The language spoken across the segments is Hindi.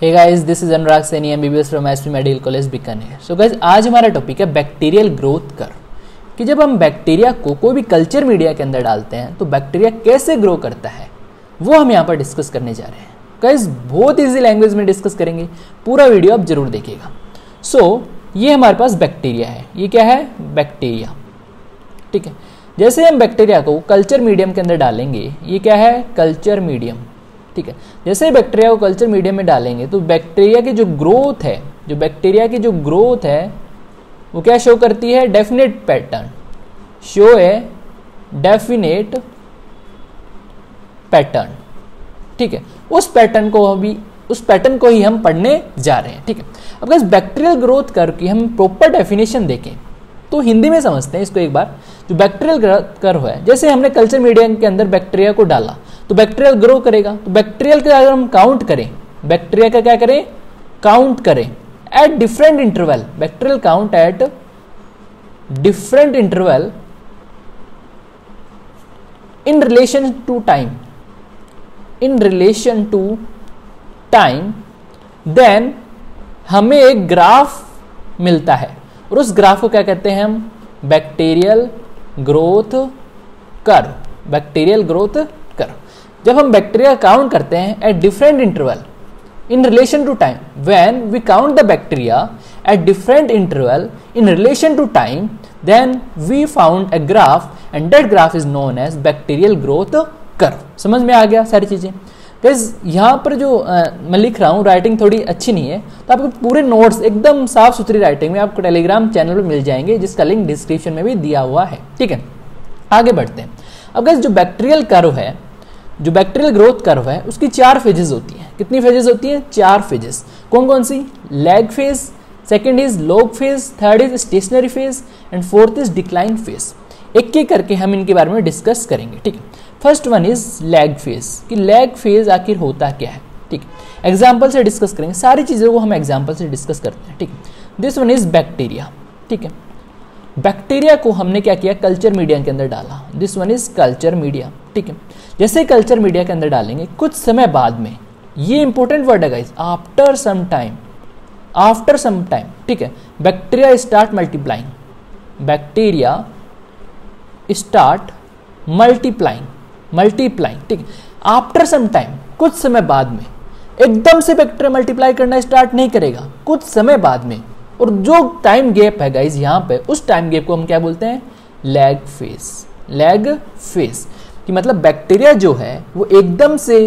Hey guys, this is Anurag Saini, MBBS from SP medical college Bikaner. So guys, आज हमारा टॉपिक है बैक्टीरियल ग्रोथ कर्व, कि जब हम बैक्टीरिया को कोई भी कल्चर मीडिया के अंदर डालते हैं तो बैक्टीरिया कैसे ग्रो करता है वो हम यहाँ पर डिस्कस करने जा रहे हैं। गाइस, बहुत ईजी लैंग्वेज में डिस्कस करेंगे, पूरा वीडियो आप जरूर देखिएगा। सो ये हमारे पास बैक्टीरिया है, ये क्या है? बैक्टीरिया। ठीक है, जैसे हम बैक्टीरिया को कल्चर मीडियम के अंदर डालेंगे, ये क्या है? Culture medium. ठीक है, जैसे बैक्टीरिया को कल्चर मीडियम में डालेंगे तो बैक्टीरिया की जो ग्रोथ है, जो बैक्टीरिया की जो ग्रोथ है वो क्या शो करती है? डेफिनेट पैटर्न, शो है डेफिनेट पैटर्न। ठीक है, उस पैटर्न को ही हम पढ़ने जा रहे हैं। ठीक है, अब गाइस बैक्टीरियल ग्रोथ कर्व की हम प्रॉपर डेफिनेशन देखें तो हिंदी में समझते हैं इसको एक बार। जो बैक्टीरियल ग्रोथ कर्व है, जैसे हमने कल्चर मीडियम के अंदर बैक्टीरिया को डाला तो बैक्टीरियल ग्रो करेगा। तो बैक्टीरियल का अगर हम काउंट करें, बैक्टीरिया का क्या करें? काउंट करें at different interval, bacterial count at different interval in relation to time, in relation to time, then हमें एक ग्राफ मिलता है और उस ग्राफ को क्या कहते हैं हम? Bacterial growth curve. Bacterial growth curve. जब हम बैक्टीरिया काउंट करते हैं at different interval in relation to time, when we count the bacteria at different interval in relation to time, then we found a graph and that graph is known as bacterial growth curve. समझ में आ गया सारी चीजें? यहाँ पर जो मैं लिख रहा हूँ, राइटिंग थोड़ी अच्छी नहीं है, तो आपको पूरे नोट्स एकदम साफ सुथरी राइटिंग में आपको टेलीग्राम चैनल पर मिल जाएंगे, जिसका लिंक डिस्क्रिप्शन में भी दिया हुआ है। ठीक है, आगे बढ़ते हैं। अब गाइस, जो बैक्टीरियल कर्व है, जो बैक्टीरियल ग्रोथ कर्व है, उसकी 4 फेजेस होती हैं। कितनी फेजेस होती हैं? 4 फेजेस। कौन कौन सी? Lag phase, second is log phase, third is stationary phase and fourth is decline phase. एक एक करके हम इनके बारे में डिस्कस करेंगे। ठीक है, first one is lag phase, कि लैग फेज आखिर होता क्या है। ठीक है, एग्जाम्पल से डिस्कस करेंगे, सारी चीजों को हम एग्जाम्पल से डिस्कस करते हैं। ठीक है, दिस वन इज बैक्टीरिया। ठीक है, बैक्टीरिया को हमने क्या किया? कल्चर मीडिया के अंदर डाला। This one is culture media. ठीक है, जैसे कल्चर मीडिया के अंदर डालेंगे कुछ समय बाद में, ये इंपॉर्टेंट वर्ड है guys, after some time, after some time. ठीक है, bacteria start multiplying, bacteria start multiplying, multiplying. ठीक है, आफ्टर सम टाइम, कुछ समय बाद में। एकदम से बैक्टीरिया मल्टीप्लाई करना स्टार्ट नहीं करेगा, कुछ समय बाद में। और जो टाइम गैप है गाइस यहाँ पे, उस टाइम गैप को हम क्या बोलते हैं? Lag phase. लैग फेज कि मतलब बैक्टीरिया जो है वो एकदम से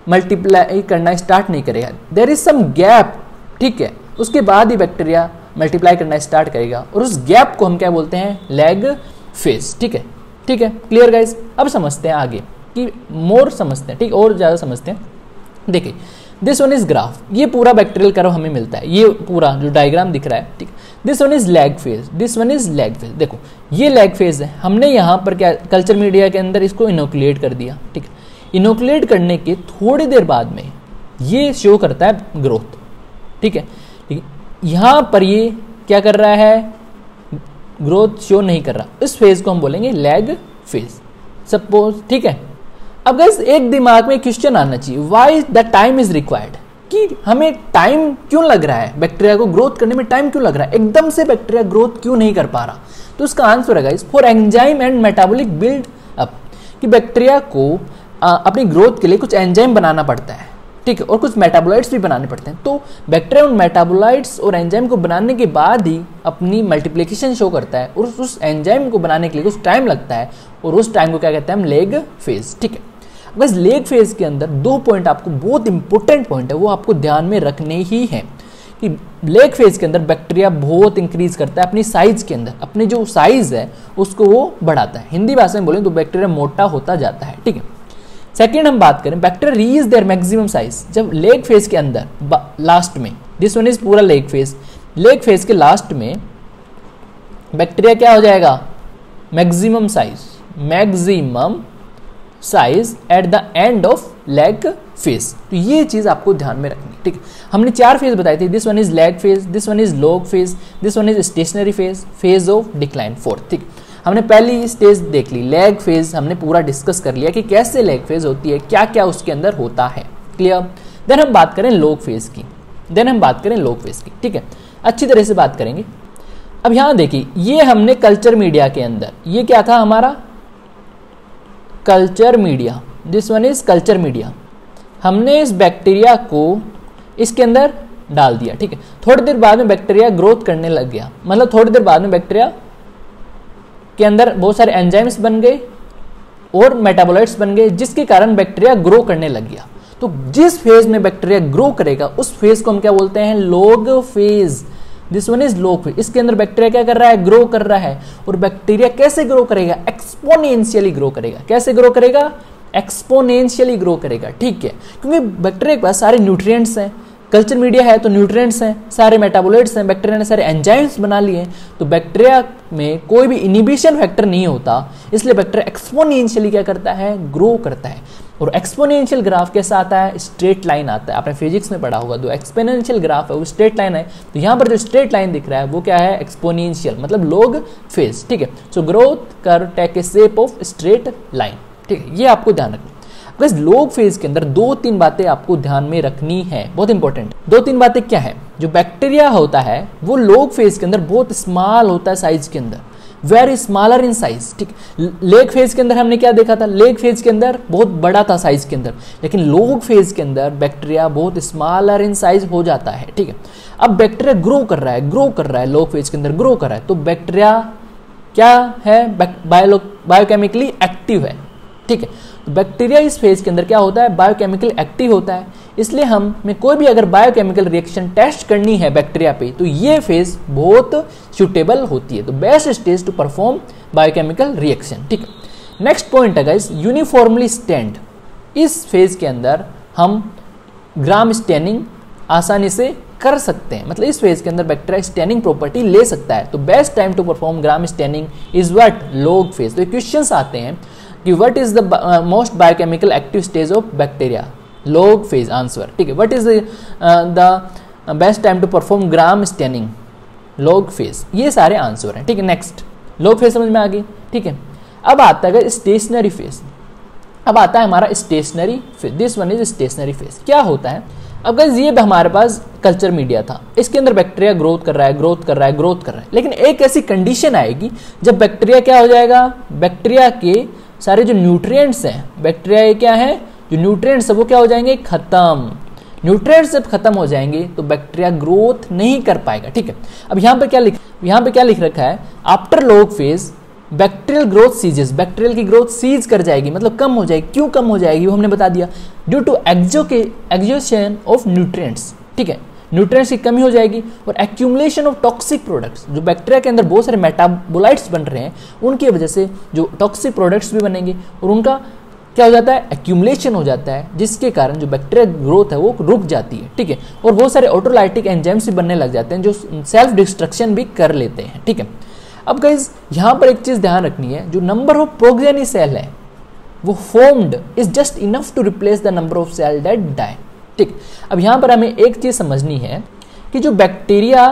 मल्टीप्लाई करना स्टार्ट नहीं करेगा, देयर इज सम गैप। ठीक है, उसके बाद ही बैक्टीरिया मल्टीप्लाई करना स्टार्ट करेगा और उस गैप को हम क्या बोलते हैं? Lag phase. ठीक है, ठीक है, क्लियर गाइस? अब समझते हैं आगे, कि मोर समझते हैं। ठीक, और ज्यादा समझते हैं। देखिए, दिस वन इज ग्राफ, ये पूरा बैक्टीरियल कर्व हमें मिलता है, ये पूरा जो डायग्राम दिख रहा है। ठीक, this one is lag phase, this one is lag phase. देखो, ये लैग फेज है, हमने यहाँ पर क्या कल्चर मीडिया के अंदर इसको इनोकुलेट कर दिया। ठीक, इनोकुलेट करने के थोड़ी देर बाद में ये शो करता है ग्रोथ। ठीक है, यहाँ पर ये क्या कर रहा है? ग्रोथ शो नहीं कर रहा, इस फेज को हम बोलेंगे लैग फेज, सपोज। ठीक है, अब गाइस एक दिमाग में क्वेश्चन आना चाहिए, why the time is required, कि हमें टाइम क्यों लग रहा है? बैक्टीरिया को ग्रोथ करने में टाइम क्यों लग रहा है? एकदम से बैक्टीरिया ग्रोथ क्यों नहीं कर पा रहा? तो इसका आंसर है guys, for enzyme and metabolic build up, कि बैक्टीरिया को अपनी ग्रोथ के लिए कुछ एंजाइम बनाना पड़ता है। ठीक है, और कुछ मेटाबोलाइट्स भी बनाने पड़ते हैं। तो बैक्टीरिया उन मेटाबोलाइट्स और एंजाइम को बनाने के बाद ही अपनी मल्टीप्लिकेशन शो करता है, और उस एंजाइम को बनाने के लिए कुछ टाइम लगता है, और उस टाइम को क्या कहते हैं हम? Lag phase. ठीक है, बस लेग फेज के अंदर 2 पॉइंट आपको, बहुत इंपॉर्टेंट पॉइंट है, वो आपको ध्यान में रखने ही है, कि लेग फेज के अंदर बैक्टीरिया बहुत इंक्रीज करता है अपनी साइज के अंदर, अपनी जो साइज है उसको वो बढ़ाता है। हिंदी भाषा में बोलें तो बैक्टीरिया मोटा होता जाता है। ठीक है, सेकेंड हम बात करें, bacteria reach their maximum size, जब लेग फेज के अंदर लास्ट में, दिस वन इज पूरा लेग फेज, लेग फेज के लास्ट में बैक्टीरिया क्या हो जाएगा? Maximum size, maximum size at the end of lag phase. तो ये चीज आपको ध्यान में रखनी है। ठीक है, हमने 4 फेज बताई थी, this one is lag phase, this one is log phase, this one is stationary phase, phase of decline fourth. ठीक, हमने पहली स्टेज देख ली, लैग फेज हमने पूरा डिस्कस कर लिया कि कैसे लैग फेज होती है, क्या क्या उसके अंदर होता है। क्लियर? देन हम बात करें लॉग फेज की। देन हम बात करें लॉग फेज की, ठीक है, अच्छी तरह से बात करेंगे। अब यहां देखिए, ये हमने कल्चर मीडिया के अंदर, ये क्या था हमारा culture media, this one is culture media, हमने इस बैक्टीरिया को इसके अंदर डाल दिया, ठीक है। थोड़ी देर बाद में बैक्टीरिया ग्रोथ करने लग गया, मतलब थोड़ी देर बाद में बैक्टीरिया के अंदर बहुत सारे एंजाइम्स बन गए और मेटाबोलाइट्स बन गए, जिसके कारण बैक्टीरिया ग्रो करने लग गया। तो जिस फेज में बैक्टीरिया ग्रो करेगा उस फेज को हम क्या बोलते हैं, log phase, this one is log phase. इसके अंदर बैक्टीरिया क्या कर रहा है, ग्रो कर रहा है। और बैक्टीरिया कैसे ग्रो करेगा, एक्सपोनेंशियली ग्रो करेगा। कैसे ग्रो करेगा, एक्सपोनेंशियली ग्रो करेगा, ठीक है, क्योंकि बैक्टीरिया के पास सारे न्यूट्रिएंट्स हैं, कल्चर मीडिया है तो न्यूट्रिएंट्स हैं, सारे मेटाबोलाइट्स हैं, बैक्टीरिया ने सारे एंजाइम्स बना लिए हैं, तो बैक्टीरिया में कोई भी इनिबिशन फैक्टर नहीं होता, इसलिए बैक्टीरिया एक्सपोनेंशियली क्या करता है, ग्रो करता है। और एक्सपोनेंशियल ग्राफ कैसा आता है, स्ट्रेट लाइन आता है, आपने फिजिक्स में पढ़ा होगा, जो एक्सपोनेंशियल ग्राफ है वो स्ट्रेट लाइन है। तो यहाँ पर जो स्ट्रेट लाइन दिख रहा है वो क्या है, एक्सपोनेंशियल, मतलब लॉग फेज, ठीक है। So growth curve take a shape of straight line, ठीक है, ये आपको ध्यान रखना। बस लॉग फेज के अंदर 2-3 बातें आपको ध्यान में रखनी है, बहुत इंपॉर्टेंट। 2-3 बातें क्या है, जो बैक्टीरिया होता है वो लॉग फेज के अंदर बहुत स्मॉल होता है साइज के अंदर, वेरी स्मॉलर इन साइज, ठीक। लेग फेज के अंदर हमने क्या देखा था, लेग फेज के अंदर बहुत बड़ा था साइज के अंदर, लेकिन लॉग फेज के अंदर बैक्टीरिया बहुत स्मॉलर इन साइज हो जाता है, ठीक है। अब बैक्टीरिया ग्रो कर रहा है लॉग फेज के अंदर ग्रो कर रहा है, तो बैक्टीरिया क्या है, बायोकेमिकली एक्टिव है, ठीक है। बैक्टीरिया इस फेज के अंदर क्या होता है, बायोकेमिकल एक्टिव होता है, इसलिए हमें कोई भी अगर बायोकेमिकल रिएक्शन टेस्ट करनी है बैक्टीरिया पे तो ये फेज बहुत सुटेबल होती है, तो best stage to perform biochemical reaction, ठीक है। नेक्स्ट पॉइंट है गाइस, यूनिफॉर्मली स्टैंड। इस फेज के अंदर हम ग्राम स्टेनिंग आसानी से कर सकते हैं, मतलब इस फेज के अंदर बैक्टीरिया स्टेनिंग प्रॉपर्टी ले सकता है, तो best time to perform Gram staining is what, log phase. तो क्वेश्चंस आते हैं कि what is the most biochemical active stage of bacteria, log phase answer, ठीक है। What is the best time to perform Gram staining, log phase, ये सारे आंसर हैं, ठीक है। नेक्स्ट लॉग फेज समझ में आ गई, ठीक है। अब आता है स्टेशनरी फेज, अब आता है हमारा stationary phase, this one is stationary phase. क्या होता है, अब गाइस ये हमारे पास कल्चर मीडिया था, इसके अंदर बैक्टीरिया ग्रोथ कर रहा है, लेकिन एक ऐसी कंडीशन आएगी जब बैक्टीरिया क्या हो जाएगा, बैक्टीरिया के सारे जो न्यूट्रिएंट्स हैं, बैक्टीरिया क्या है, जो न्यूट्रिएंट्स है वो क्या हो जाएंगे, खत्म। न्यूट्रिएंट्स जब खत्म हो जाएंगे तो बैक्टीरिया ग्रोथ नहीं कर पाएगा, ठीक है। अब यहाँ पे क्या लिख रखा है, after log phase bacterial growth ceases, bacterial की ग्रोथ सीज कर जाएगी, मतलब कम हो जाएगी। क्यों कम हो जाएगी वो हमने बता दिया, ड्यू टू एक्सोशन ऑफ न्यूट्रिएंट्स, ठीक है, न्यूट्रिएंट्स की कमी हो जाएगी और एक्यूमुलेशन ऑफ टॉक्सिक प्रोडक्ट्स, जो बैक्टीरिया के अंदर बहुत सारे मेटाबोलाइट्स बन रहे हैं उनकी वजह से जो टॉक्सिक प्रोडक्ट्स भी बनेंगे और उनका क्या हो जाता है, एक्यूमुलेशन हो जाता है, जिसके कारण जो बैक्टीरिया ग्रोथ है वो रुक जाती है, ठीक है। और बहुत सारे ऑटोलाइटिक एंजाइम्स भी बनने लग जाते हैं जो सेल्फ डिस्ट्रक्शन भी कर लेते हैं, ठीक है। अब गाइज यहाँ पर एक चीज ध्यान रखनी है, जो नंबर ऑफ प्रोजेनी सेल है वो formed is just enough to replace the number of cell that die, ठीक। अब यहां पर हमें एक चीज समझनी है कि जो बैक्टीरिया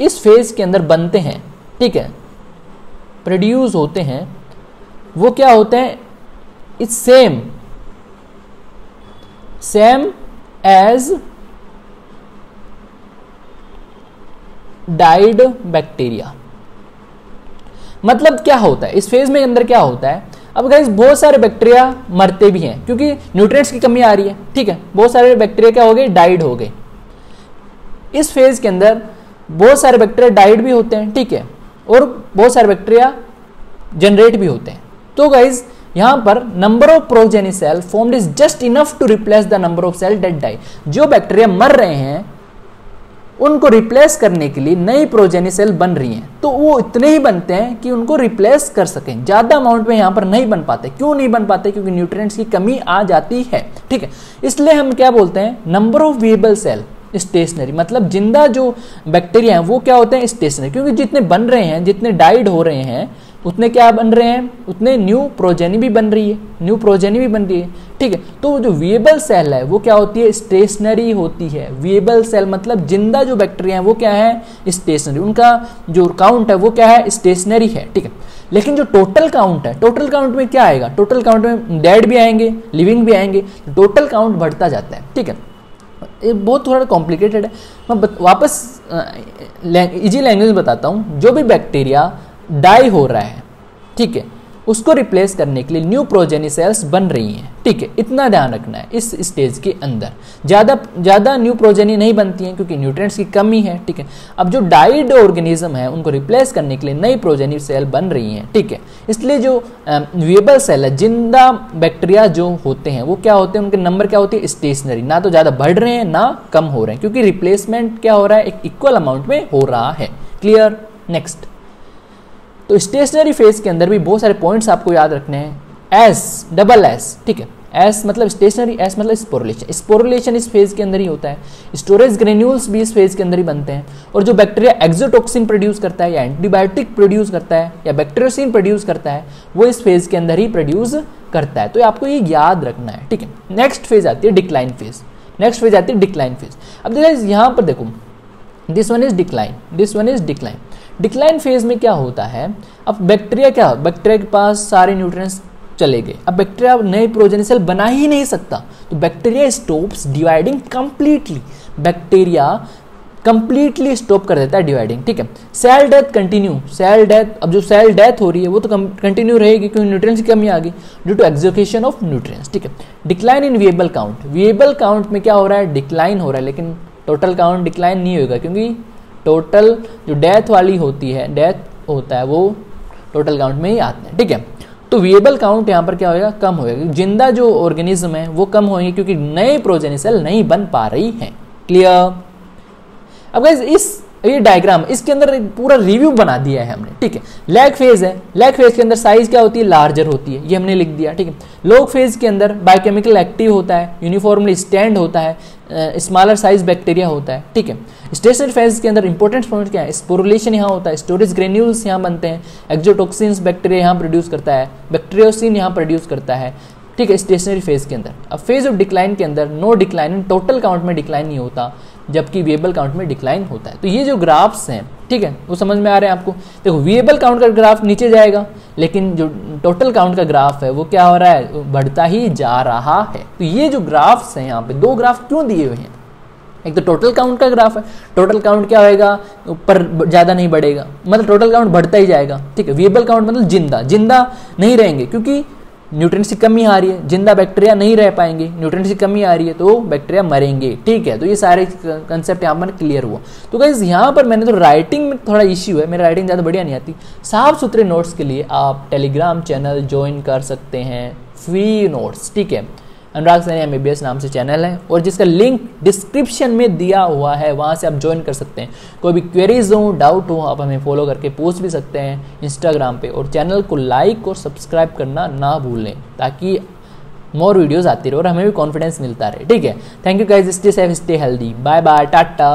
इस फेज के अंदर बनते हैं, ठीक है, प्रोड्यूस होते हैं, वो क्या होते हैं, it's same as died bacteria. मतलब क्या होता है इस फेज में अंदर क्या होता है, अब गाइस बहुत सारे बैक्टीरिया मरते भी हैं क्योंकि न्यूट्रिएंट्स की कमी आ रही है, ठीक है। बहुत सारे बैक्टीरिया क्या हो गए, डाइड हो गए। इस फेज के अंदर बहुत सारे बैक्टीरिया डाइड भी होते हैं, ठीक है, और बहुत सारे बैक्टीरिया जनरेट भी होते हैं। तो गाइस यहां पर number of progeny cell formed is just enough to replace the number of cell that die. जो बैक्टीरिया मर रहे हैं उनको रिप्लेस करने के लिए नई प्रोजेनी सेल बन रही हैं, तो वो इतने ही बनते हैं कि उनको रिप्लेस कर सकें, ज्यादा अमाउंट में यहां पर नहीं बन पाते। क्यों नहीं बन पाते, क्योंकि न्यूट्रिएंट्स की कमी आ जाती है, ठीक है। इसलिए हम क्या बोलते हैं, नंबर ऑफ विएबल सेल स्टेशनरी, मतलब जिंदा जो बैक्टीरिया हैं वो क्या होते हैं, स्टेशनरी, क्योंकि जितने बन रहे हैं, जितने डाइड हो रहे हैं उतने क्या बन रहे हैं, उतने न्यू प्रोजेनी भी बन रही है, ठीक है। तो जो विएबल सेल है वो क्या होती है, स्टेशनरी होती है। विएबल सेल मतलब जिंदा जो बैक्टीरिया है वो क्या है, स्टेशनरी, उनका जो काउंट है वो क्या है, स्टेशनरी है, ठीक है। लेकिन जो टोटल काउंट है, टोटल काउंट में क्या आएगा, टोटल काउंट में डेड भी आएंगे, लिविंग भी आएंगे, टोटल काउंट बढ़ता जाता है। ठीक है, ये बहुत थोड़ा कॉम्प्लिकेटेड है, मैं वापस इजी लैंग्वेज में बताता हूँ। जो भी बैक्टीरिया डाई हो रहा है, ठीक है, उसको रिप्लेस करने के लिए न्यू प्रोजेनी सेल्स बन रही हैं। ठीक है, इतना ध्यान रखना है इस स्टेज के अंदर। ज़्यादा न्यू प्रोजेनी नहीं बनती हैं क्योंकि न्यूट्रिएंट्स की कमी है। ठीक है, अब जो डाइड ऑर्गेनिज्म है उनको रिप्लेस करने के लिए नई प्रोजेनी सेल बन रही हैं। ठीक है, इसलिए जो विएबल सेल है, जिंदा बैक्टीरिया जो होते हैं वो क्या होते हैं, उनके नंबर क्या होती है, स्टेशनरी, ना तो ज़्यादा बढ़ रहे हैं ना कम हो रहे हैं, क्योंकि रिप्लेसमेंट क्या हो रहा है, एक इक्वल अमाउंट में हो रहा है। क्लियर? नेक्स्ट, तो स्टेशनरी फेज के अंदर भी बहुत सारे पॉइंट्स आपको याद रखने हैं। एस, डबल एस, ठीक है, एस मतलब स्टेशनरी, एस मतलब स्पोरुलेशन। स्पोरुलेशन इस फेज के अंदर ही होता है। स्टोरेज ग्रेन्यूल्स भी इस फेज के अंदर ही बनते हैं। और जो बैक्टीरिया एक्सोटॉक्सिन प्रोड्यूस करता है या एंटीबायोटिक प्रोड्यूस करता है या बैक्टीरियोसिन प्रोड्यूस करता है, वो इस फेज के अंदर ही प्रोड्यूस करता है। तो आपको ये याद रखना है। ठीक है, नेक्स्ट फेज आती है डिक्लाइन फेज। नेक्स्ट फेज आती है डिक्लाइन फेज। अब देखो यहाँ पर देखो, this one is decline, this one is decline. Decline phase में क्या होता है, अब बैक्टीरिया के पास सारे न्यूट्रिएंट्स चले गए, अब बैक्टीरिया नए प्रोजेनी सेल बना ही नहीं सकता, तो bacteria stops dividing completely. Bacteria completely stop कर देता है डिवाइडिंग। ठीक है, cell death continue, cell death, अब जो सेल डेथ हो रही है वो तो कंटिन्यू रहेगी क्योंकि न्यूट्रिएंट्स की कमी आ गई ड्यू टू एक्सोकेशन ऑफ न्यूट्रिएंट्स। ठीक है, डिक्लाइन इन विएबल काउंट, विएबल काउंट में क्या हो रहा है, डिक्लाइन हो रहा है, लेकिन टोटल काउंट डिक्लाइन नहीं होगा क्योंकि टोटल जो डेथ वाली होती है, डेथ होता है, वो टोटल काउंट में ही आते हैं। ठीक है, तो विएबल काउंट यहाँ पर क्या होगा, कम होगा। जिंदा जो ऑर्गेनिज्म है वो कम होंगे क्योंकि नए प्रोजेनी सेल नहीं बन पा रही हैं। क्लियर? अब गाइस ये डायग्राम, इसके अंदर एक पूरा रिव्यू बना दिया है हमने। ठीक है, लैग फेज है, लैग फेज के अंदर साइज क्या होती है, लार्जर होती है, ये हमने लिख दिया। ठीक है, लॉग फेज के अंदर बायोकेमिकल एक्टिव होता है, यूनिफॉर्मली स्टैंड होता है, स्मॉलर साइज बैक्टीरिया होता है। ठीक है, स्टेशनरी फेज के अंदर इंपॉर्टेंट पॉइंट क्या है, स्पोरुलेशन यहाँ होता है, स्टोरेज ग्रेन्यूल्स यहाँ बनते हैं, एक्सोटॉक्सिन्स बैक्टीरिया यहाँ प्रोड्यूस करता है, बैक्टीरियोसिन यहाँ प्रोड्यूस करता है। ठीक है, स्टेशनरी फेज के अंदर। अब फेज ऑफ डिक्लाइन के अंदर नो डिक्लाइन, इन टोटल काउंट में डिक्लाइन नहीं होता, जबकि विएबल काउंट में डिक्लाइन होता है। तो ये जो ग्राफ्स हैं, ठीक है, वो समझ में आ रहे हैं आपको। देखो, विएबल काउंट का ग्राफ नीचे जाएगा, लेकिन जो टोटल काउंट का ग्राफ है वो क्या हो रहा है, बढ़ता ही जा रहा है। तो ये जो ग्राफ्स हैं, यहाँ पे दो ग्राफ क्यों दिए हुए हैं, एक तो टोटल काउंट का ग्राफ है, टोटल काउंट क्या होएगा, ऊपर ज्यादा नहीं बढ़ेगा, मतलब टोटल काउंट बढ़ता ही जाएगा। ठीक है, विएबल काउंट मतलब जिंदा नहीं रहेंगे क्योंकि न्यूट्रिएंट्स की कमी आ रही है, जिंदा बैक्टीरिया नहीं रह पाएंगे, न्यूट्रिएंट्स की कमी आ रही है तो बैक्टीरिया मरेंगे। ठीक है, तो ये सारे कंसेप्ट यहाँ पर क्लियर हुआ। तो गाइस यहाँ पर मैंने तो राइटिंग में थोड़ा इश्यू है, मेरी राइटिंग ज़्यादा बढ़िया नहीं आती। साफ सुथरे नोट्स के लिए आप टेलीग्राम चैनल ज्वाइन कर सकते हैं, फ्री नोट्स। ठीक है, अनुराग सैनी MBBS नाम से चैनल है और जिसका लिंक डिस्क्रिप्शन में दिया हुआ है, वहाँ से आप ज्वाइन कर सकते हैं। कोई भी क्वेरीज हो, डाउट हो, आप हमें फॉलो करके पूछ भी सकते हैं इंस्टाग्राम पे, और चैनल को लाइक और सब्सक्राइब करना ना भूलें ताकि मोर वीडियोस आती रहे और हमें भी कॉन्फिडेंस मिलता रहे। ठीक है, thank you guys, stay safe, stay healthy, bye bye, Tata.